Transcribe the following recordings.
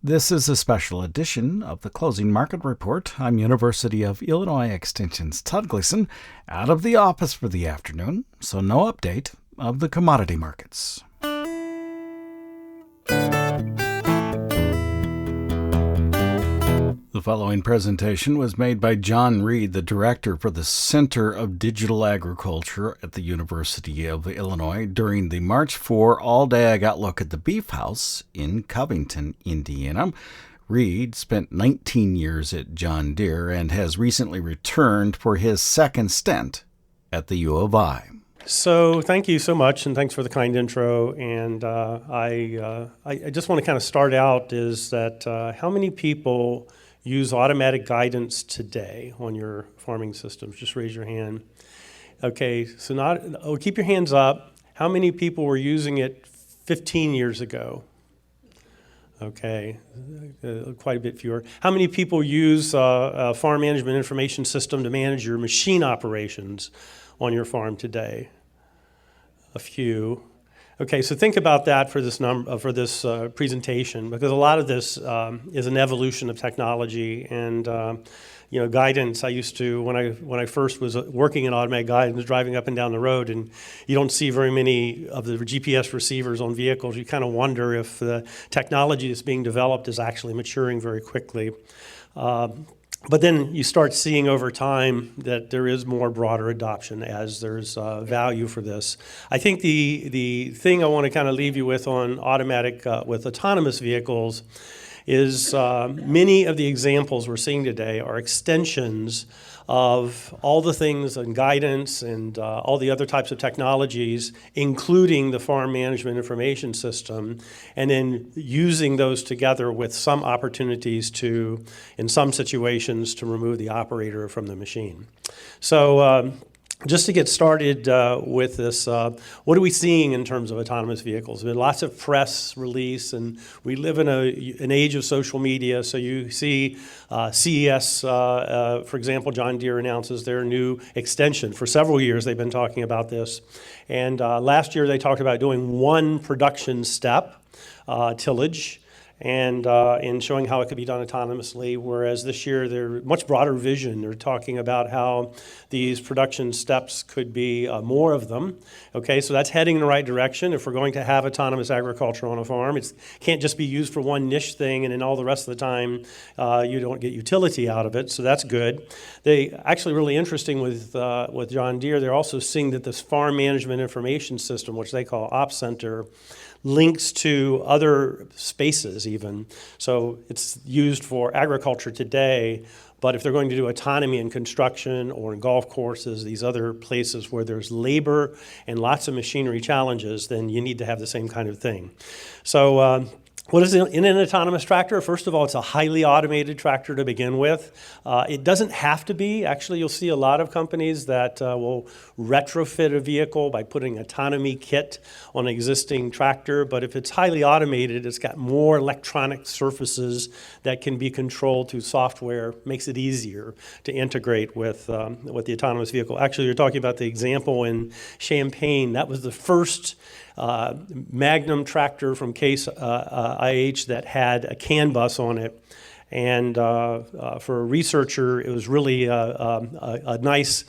This is a special edition of the Closing Market Report. I'm University of Illinois Extension's Todd Gleason, out of the office for the afternoon, so no update of the commodity markets. The following presentation was made by John Reid, the director for the Center of Digital Agriculture at the University of Illinois, during the March 4 All-Day Ag Outlook at the Beef House in Covington, Indiana. Reid spent 19 years at John Deere and has recently returned for his second stint at the U of I. So thank you so much, and thanks for the kind intro. And I just want to kind of start out is that how many people use automatic guidance today on your farming systems? Just raise your hand. Okay, so keep your hands up. How many people were using it 15 years ago? Okay, quite a bit fewer. How many people use a farm management information system to manage your machine operations on your farm today? A few. Okay, so think about that for this presentation, because a lot of this is an evolution of technology and guidance. I used to, when I first was working in automatic guidance, driving up and down the road, and you don't see very many of the GPS receivers on vehicles. You kind of wonder if the technology that's being developed is actually maturing very quickly. But then you start seeing over time that there is more broader adoption as there's value for this. I think the thing I want to kind of leave you with on with autonomous vehicles is many of the examples we're seeing today are extensions of all the things and guidance and all the other types of technologies, including the farm management information system, and then using those together with some opportunities to, in some situations, to remove the operator from the machine. So just to get started with this, what are we seeing in terms of autonomous vehicles? There's been lots of press release, and we live in an age of social media. So you see CES, for example, John Deere announces their new extension. For several years, they've been talking about this. And last year, they talked about doing one production step, tillage, and showing how it could be done autonomously, whereas this year they're much broader vision. They're talking about how these production steps could be more of them. Okay, so that's heading in the right direction. If we're going to have autonomous agriculture on a farm, it can't just be used for one niche thing and then all the rest of the time you don't get utility out of it, so that's good. They actually really interesting with John Deere, they're also seeing that this farm management information system, which they call Ops Center, links to other spaces even. So it's used for agriculture today, but if they're going to do autonomy in construction or in golf courses, these other places where there's labor and lots of machinery challenges, then you need to have the same kind of thing. So what is in an autonomous tractor? First of all, it's a highly automated tractor to begin with. It doesn't have to be. Actually, you'll see a lot of companies that will retrofit a vehicle by putting an autonomy kit on an existing tractor. But if it's highly automated, it's got more electronic surfaces that can be controlled through software. Makes it easier to integrate with the autonomous vehicle. Actually, you're talking about the example in Champaign. That was the first Magnum tractor from Case IH that had a CAN bus on it, and for a researcher it was really a nice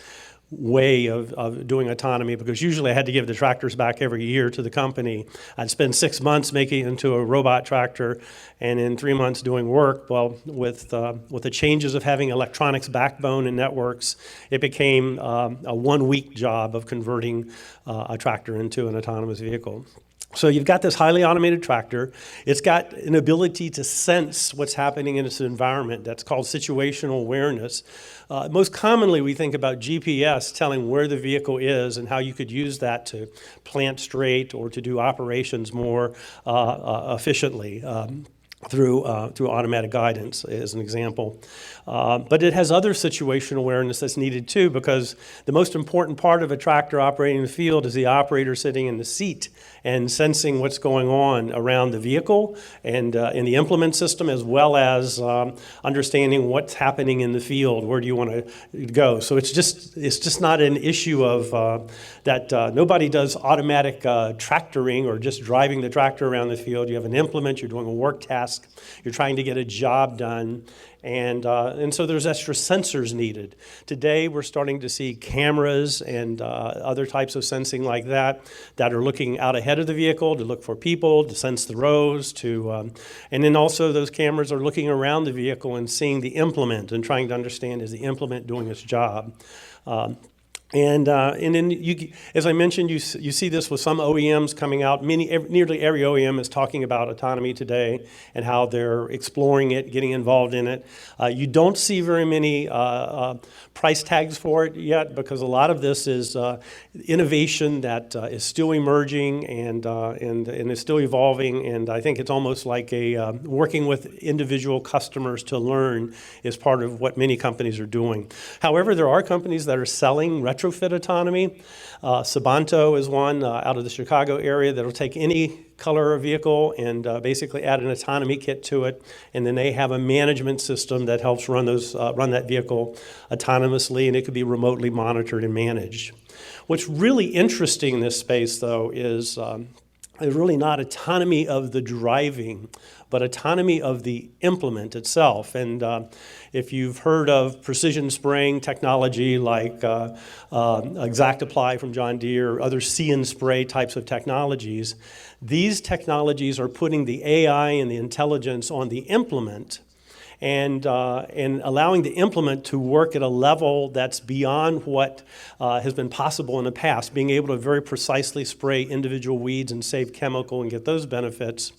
way of doing autonomy, because usually I had to give the tractors back every year to the company. I'd spend 6 months making it into a robot tractor and in 3 months doing work. Well, with the changes of having electronics backbone and networks, it became a 1 week job of converting a tractor into an autonomous vehicle. So you've got this highly automated tractor. It's got an ability to sense what's happening in its environment. That's called situational awareness. Most commonly, we think about GPS telling where the vehicle is and how you could use that to plant straight or to do operations more efficiently. Through automatic guidance as an example. But it has other situational awareness that's needed too, because the most important part of a tractor operating in the field is the operator sitting in the seat and sensing what's going on around the vehicle and in the implement system, as well as understanding what's happening in the field. Where do you want to go? So it's just not an issue of that nobody does automatic tractoring or just driving the tractor around the field. You have an implement, you're doing a work task task. You're trying to get a job done. And so there's extra sensors needed. Today, we're starting to see cameras and other types of sensing like that are looking out ahead of the vehicle to look for people, to sense the roads, and then also those cameras are looking around the vehicle and seeing the implement and trying to understand, is the implement doing its job? And then, as I mentioned, you see this with some OEMs coming out. Nearly every OEM is talking about autonomy today and how they're exploring it, getting involved in it. You don't see very many price tags for it yet, because a lot of this is innovation that is still emerging and is still evolving. And I think it's almost like working with individual customers to learn is part of what many companies are doing. However, there are companies that are selling retrofit autonomy. Sabanto is one out of the Chicago area that will take any color of vehicle and basically add an autonomy kit to it, and then they have a management system that helps run that vehicle autonomously, and it could be remotely monitored and managed. What's really interesting in this space, though, is really not autonomy of the driving, but autonomy of the implement itself. And if you've heard of precision spraying technology like ExactApply from John Deere or other See and Spray types of technologies, these technologies are putting the AI and the intelligence on the implement and allowing the implement to work at a level that's beyond what has been possible in the past, being able to very precisely spray individual weeds and save chemical and get those benefits,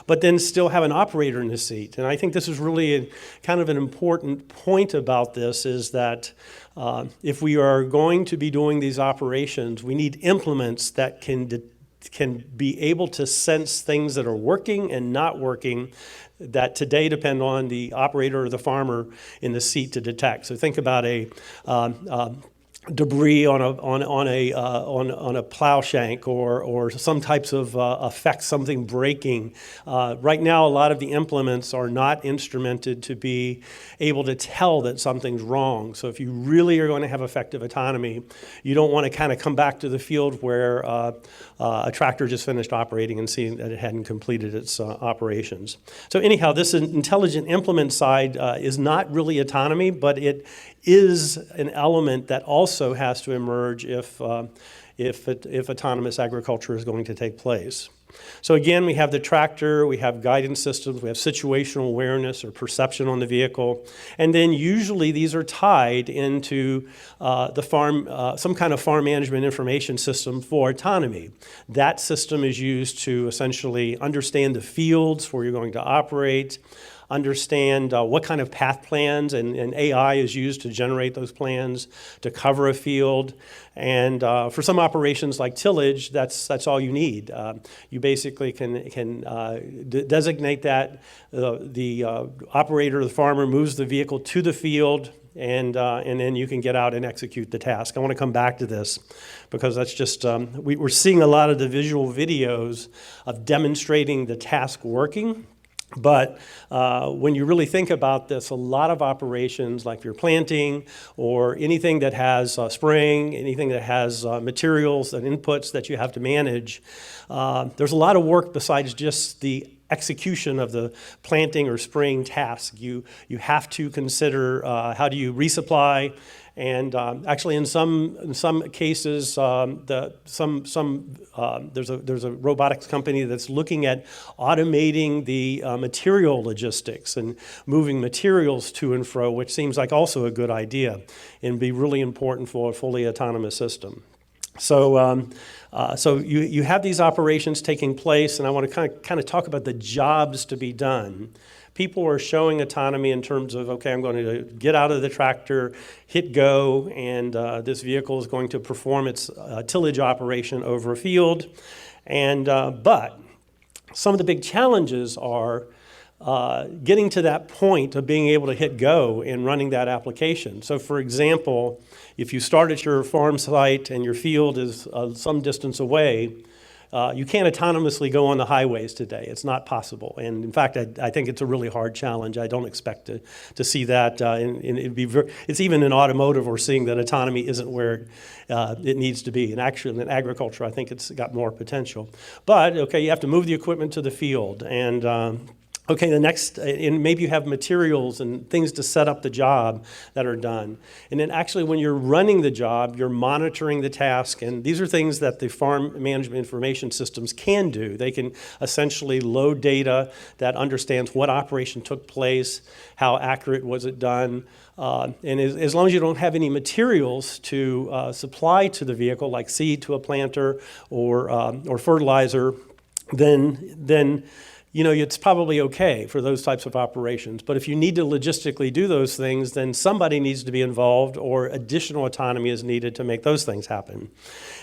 but then still have an operator in the seat. And I think this is really kind of an important point about this, is that if we are going to be doing these operations, we need implements that can be able to sense things that are working and not working, that today depend on the operator or the farmer in the seat to detect. So think about a debris on a plow shank or some types of effects, something breaking. Right now, a lot of the implements are not instrumented to be able to tell that something's wrong. So if you really are going to have effective autonomy, you don't want to kind of come back to the field where a tractor just finished operating and seeing that it hadn't completed its operations. So anyhow, this intelligent implement side is not really autonomy, but it is an element that also has to emerge if autonomous agriculture is going to take place. So again, we have the tractor, we have guidance systems, we have situational awareness or perception on the vehicle, and then usually these are tied into the farm, some kind of farm management information system for autonomy. That system is used to essentially understand the fields where you're going to operate, understand what kind of path plans, and AI is used to generate those plans to cover a field. And for some operations like tillage, that's all you need. You basically can designate that. The operator, the farmer, moves the vehicle to the field, and then you can get out and execute the task. I want to come back to this because that's just, we're seeing a lot of the visual videos of demonstrating the task working. But when you really think about this, a lot of operations, like if you're planting or anything that has spraying, anything that has materials and inputs that you have to manage, there's a lot of work besides just the execution of the planting or spraying task. You have to consider how do you resupply. And actually, in some cases, there's a robotics company that's looking at automating the material logistics and moving materials to and fro, which seems like also a good idea and be really important for a fully autonomous system. So, so you have these operations taking place, and I want to kind of talk about the jobs to be done. People are showing autonomy in terms of, okay, I'm going to get out of the tractor, hit go, and this vehicle is going to perform its tillage operation over a field. And but some of the big challenges are getting to that point of being able to hit go and running that application. So for example, if you start at your farm site and your field is some distance away, you can't autonomously go on the highways today. It's not possible. And in fact, I think it's a really hard challenge. I don't expect to see that. And it's even in automotive, we're seeing that autonomy isn't where it needs to be. And actually, in agriculture, I think it's got more potential. But, okay, you have to move the equipment to the field. And Okay, the next, and maybe you have materials and things to set up the job that are done. And then actually when you're running the job, you're monitoring the task, and these are things that the farm management information systems can do. They can essentially load data that understands what operation took place, how accurate was it done, and as long as you don't have any materials to supply to the vehicle, like seed to a planter or fertilizer, then it's probably okay for those types of operations. But if you need to logistically do those things, then somebody needs to be involved, or additional autonomy is needed to make those things happen.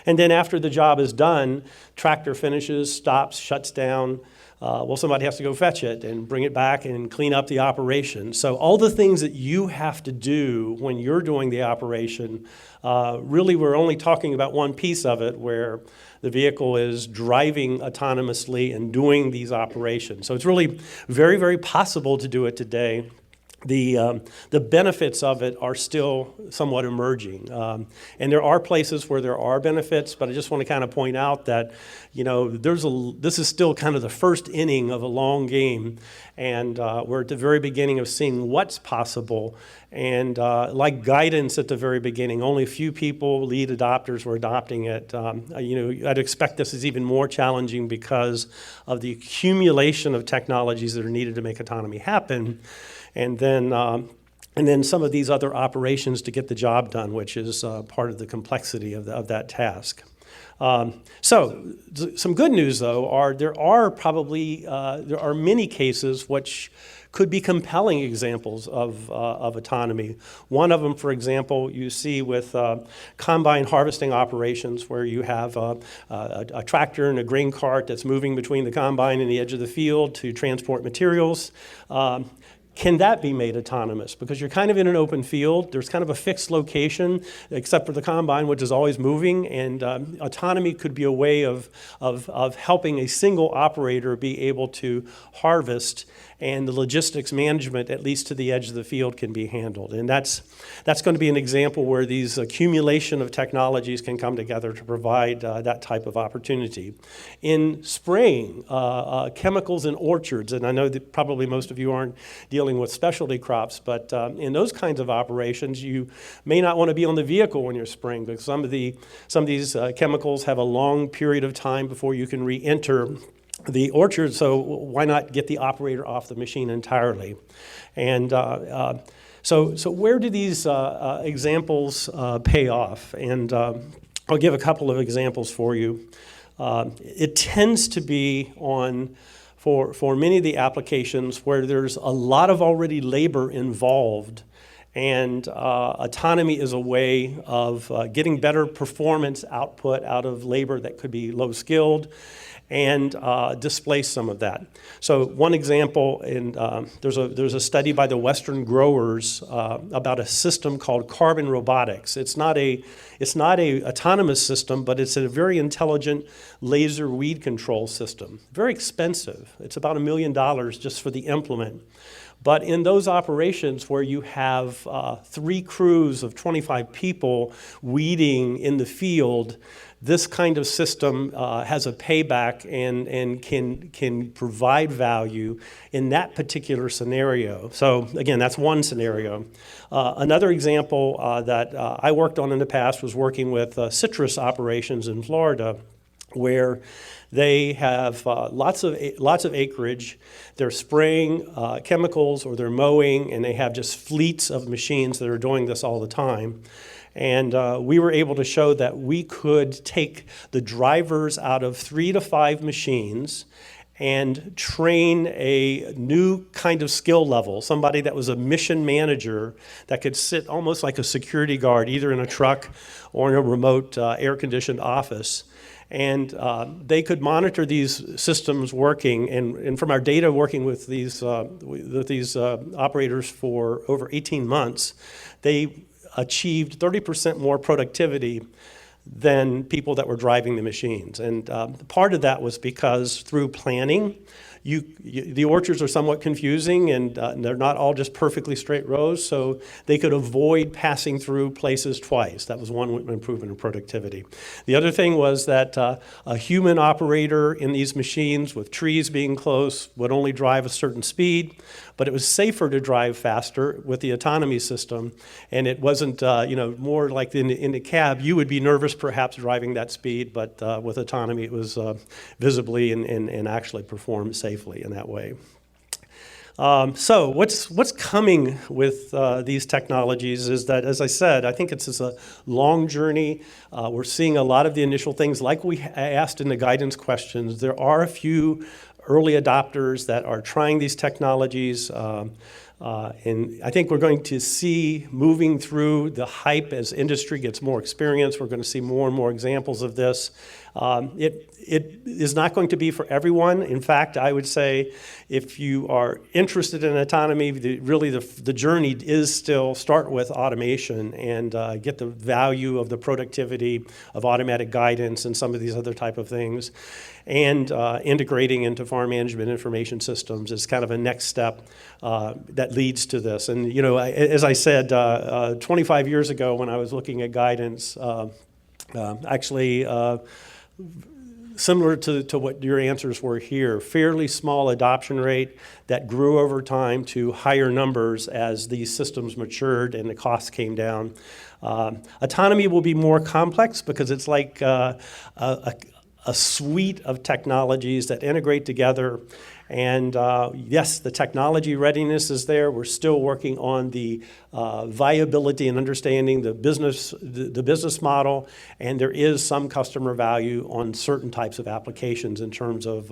And then after the job is done, tractor finishes, stops, shuts down. Somebody has to go fetch it and bring it back and clean up the operation. So all the things that you have to do when you're doing the operation, really we're only talking about one piece of it, where the vehicle is driving autonomously and doing these operations. So it's really very, very possible to do it today. The benefits of it are still somewhat emerging. And there are places where there are benefits, but I just want to kind of point out that, this is still kind of the first inning of a long game, and we're at the very beginning of seeing what's possible. And like guidance at the very beginning, only a few people, lead adopters, were adopting it. I'd expect this is even more challenging because of the accumulation of technologies that are needed to make autonomy happen. And then some of these other operations to get the job done, which is part of the complexity of that task. So some good news, though, there are many cases which could be compelling examples of autonomy. One of them, for example, you see with combine harvesting operations, where you have a tractor and a grain cart that's moving between the combine and the edge of the field to transport materials. Can that be made autonomous? Because you're kind of in an open field. There's kind of a fixed location, except for the combine, which is always moving. And autonomy could be a way of helping a single operator be able to harvest, and the logistics management, at least to the edge of the field, can be handled. And that's going to be an example where these accumulation of technologies can come together to provide that type of opportunity. In spraying, chemicals in orchards, and I know that probably most of you aren't dealing with specialty crops, but in those kinds of operations, you may not want to be on the vehicle when you're spraying, because some of these chemicals have a long period of time before you can re-enter the orchard, so why not get the operator off the machine entirely? And so where do these examples pay off? And I'll give a couple of examples for you. It tends to be for many of the applications where there's a lot of already labor involved, and autonomy is a way of getting better performance output out of labor that could be low skilled, and displace some of that. So one example, there's a study by the Western growers about a system called carbon robotics. It's not a autonomous system, but it's a very intelligent laser weed control system. Very expensive. It's about $1 million just for the implement. But in those operations where you have 3 crews of 25 people weeding in the field, this kind of system has a payback and can provide value in that particular scenario. So again, that's one scenario. Another example that I worked on in the past was working with citrus operations in Florida, where they have lots of acreage. They're spraying chemicals, or they're mowing, and they have just fleets of machines that are doing this all the time. And we were able to show that we could take the drivers out of 3 to 5 machines and train a new kind of skill level, somebody that was a mission manager that could sit almost like a security guard, either in a truck or in a remote air-conditioned office. And they could monitor these systems working. And from our data working with these operators for over 18 months, they achieved 30% more productivity than people that were driving the machines. And part of that was because through planning, the orchards are somewhat confusing, and they're not all just perfectly straight rows, so they could avoid passing through places twice. That was one improvement in productivity. The other thing was that a human operator in these machines with trees being close would only drive a certain speed, but it was safer to drive faster with the autonomy system, and it wasn't, more like in the cab, you would be nervous perhaps driving that speed, but with autonomy it was visibly and actually performed safely in that way. So what's coming with these technologies is that, as I said, I think it's a long journey. We're seeing a lot of the initial things like we asked in the guidance questions. There are a few early adopters that are trying these technologies. And I think we're going to see moving through the hype as industry gets more experience. We're going to see more and more examples of this. It is not going to be for everyone. In fact, I would say if you are interested in autonomy, the journey is still start with automation and get the value of the productivity of automatic guidance and some of these other type of things. And integrating into farm management information systems is kind of a next step that leads to this. And as I said, 25 years ago when I was looking at guidance, similar to what your answers were here, fairly small adoption rate that grew over time to higher numbers as these systems matured and the costs came down. Autonomy will be more complex because it's like a suite of technologies that integrate together. And yes, the technology readiness is there. We're still working on the viability and understanding the business model, and there is some customer value on certain types of applications in terms of,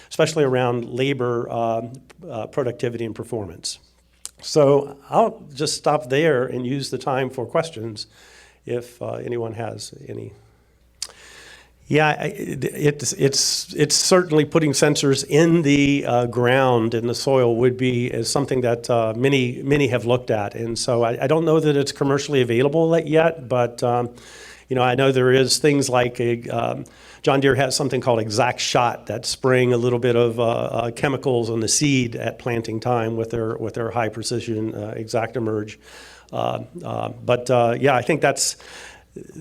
especially around labor productivity and performance. So I'll just stop there and use the time for questions if anyone has any. Yeah, it's certainly putting sensors in the ground, in the soil is something that many have looked at. And so I don't know that it's commercially available yet, but I know there is things like John Deere has something called Exact Shot that's spraying a little bit of chemicals on the seed at planting time with their high precision Exact Emerge. I think that's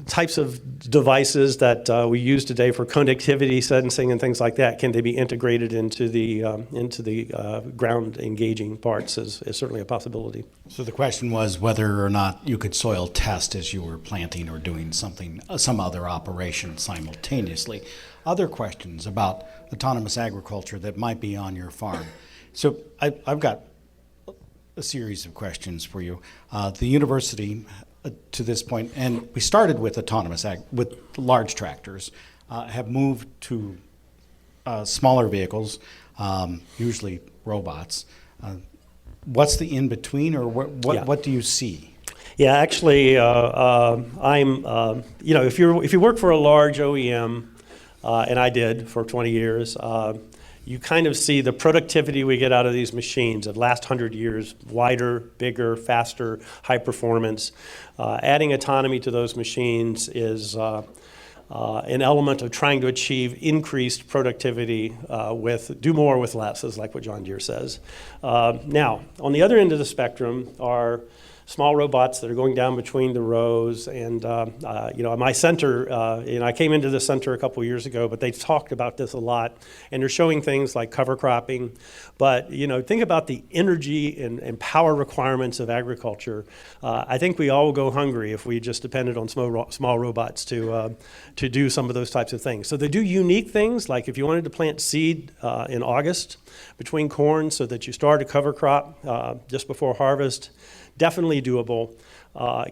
types of devices that we use today for connectivity sensing and things like that. Can they be integrated into the ground engaging parts is certainly a possibility. So the question was whether or not you could soil test as you were planting or doing some other operation simultaneously. Other questions about autonomous agriculture that might be on your farm. So I've got a series of questions for you. The university to this point, and we started with with large tractors, have moved to smaller vehicles, usually robots. What's the in between, or what do you see? Yeah, actually, if you work for a large OEM, and I did for 20 years. You kind of see the productivity we get out of these machines that last 100 years, wider, bigger, faster, high performance. Adding autonomy to those machines is an element of trying to achieve increased productivity do more with less, is like what John Deere says. Now, on the other end of the spectrum are small robots that are going down between the rows. And, my center, I came into the center a couple years ago, but they talked about this a lot. And they're showing things like cover cropping. But, think about the energy and power requirements of agriculture. I think we all go hungry if we just depended on small robots to do some of those types of things. So they do unique things, like if you wanted to plant seed in August between corn so that you start a cover crop just before harvest. Definitely doable.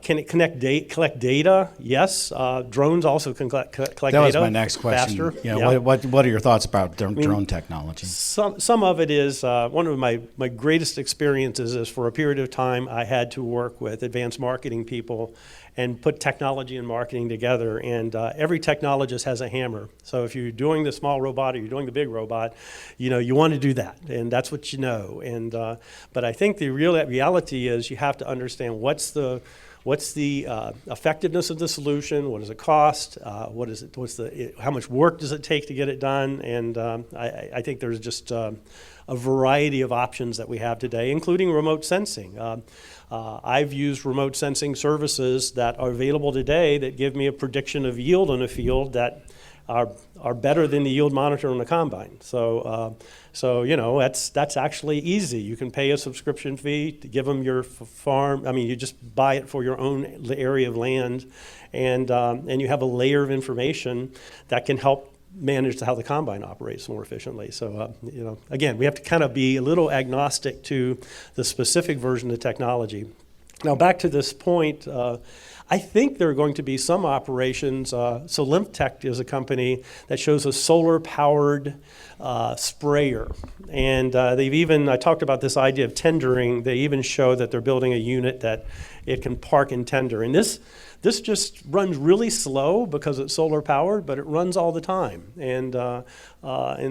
Can it collect data? Yes. Drones also can collect data. That was my next question. Faster. Yeah. What are your thoughts about drone technology? Some of it is, one of my greatest experiences is for a period of time I had to work with advanced marketing people and put technology and marketing together. And every technologist has a hammer. So if you're doing the small robot or you're doing the big robot, you want to do that. And that's what you know. And but I think the reality is you have to understand what's the what's the effectiveness of the solution? What does it cost? How much work does it take to get it done? And I think there's just a variety of options that we have today, including remote sensing. I've used remote sensing services that are available today that give me a prediction of yield in a field that are better than the yield monitor on the combine. So that's actually easy. You can pay a subscription fee to give them your farm. I mean, you just buy it for your own area of land, and you have a layer of information that can help manage how the combine operates more efficiently. So, again, we have to kind of be a little agnostic to the specific version of technology. Now, back to this point, I think there are going to be some operations. So LimpTech is a company that shows a solar-powered sprayer. And I talked about this idea of tendering. They even show that they're building a unit that it can park and tender. And this just runs really slow because it's solar powered, but it runs all the time. And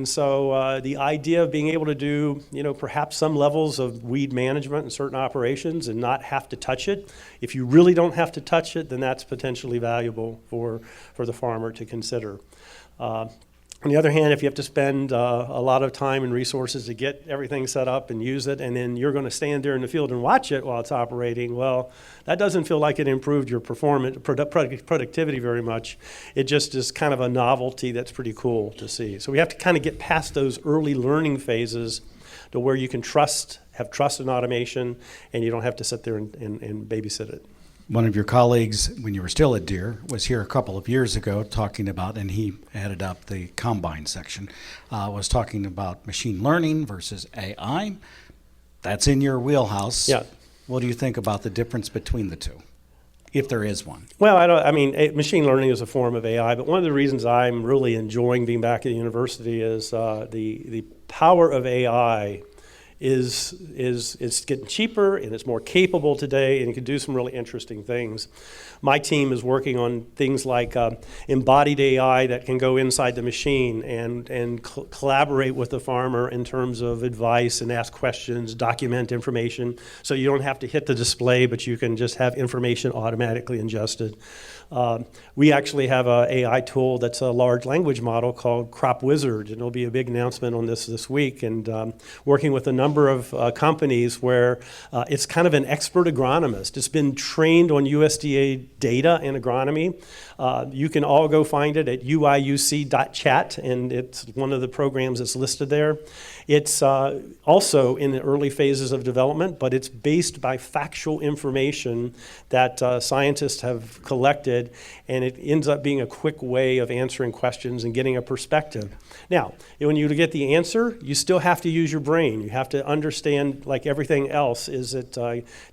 so the idea of being able to do, perhaps some levels of weed management in certain operations and not have to touch it. If you really don't have to touch it, then that's potentially valuable for the farmer to consider. On the other hand, if you have to spend a lot of time and resources to get everything set up and use it, and then you're going to stand there in the field and watch it while it's operating, well, that doesn't feel like it improved your performance, productivity very much. It just is kind of a novelty that's pretty cool to see. So we have to kind of get past those early learning phases to where you can have trust in automation, and you don't have to sit there and babysit it. One of your colleagues, when you were still at Deere, was here a couple of years ago talking about, and he headed up the combine section, was talking about machine learning versus AI. That's in your wheelhouse. Yeah. What do you think about the difference between the two, if there is one? Well, machine learning is a form of AI, but one of the reasons I'm really enjoying being back at the university is the power of AI is getting cheaper, and it's more capable today, and it can do some really interesting things. My team is working on things like embodied AI that can go inside the machine and collaborate with the farmer in terms of advice and ask questions, document information, so you don't have to hit the display, but you can just have information automatically ingested. We actually have an AI tool that's a large language model called Crop Wizard, and there'll be a big announcement on this week, and working with a number of companies where it's kind of an expert agronomist. It's been trained on USDA data in agronomy. You can all go find it at uiuc.chat, and it's one of the programs that's listed there. It's also in the early phases of development, but it's based by factual information that scientists have collected, and it ends up being a quick way of answering questions and getting a perspective. Now, when you get the answer, you still have to use your brain. You have to understand, like everything else, is it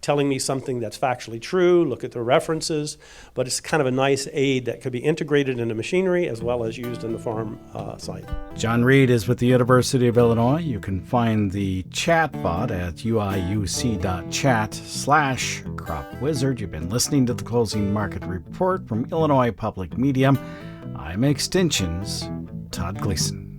telling me something that's factually true? Look at the references, but it's kind of a nice aid that could be integrated into machinery as well as used in the farm site. John Reid is with the University of Illinois. You can find the chatbot at uiuc.chat/cropwizard. You've been listening to the Closing Market Report from Illinois Public Media. I'm Extension's Todd Gleason.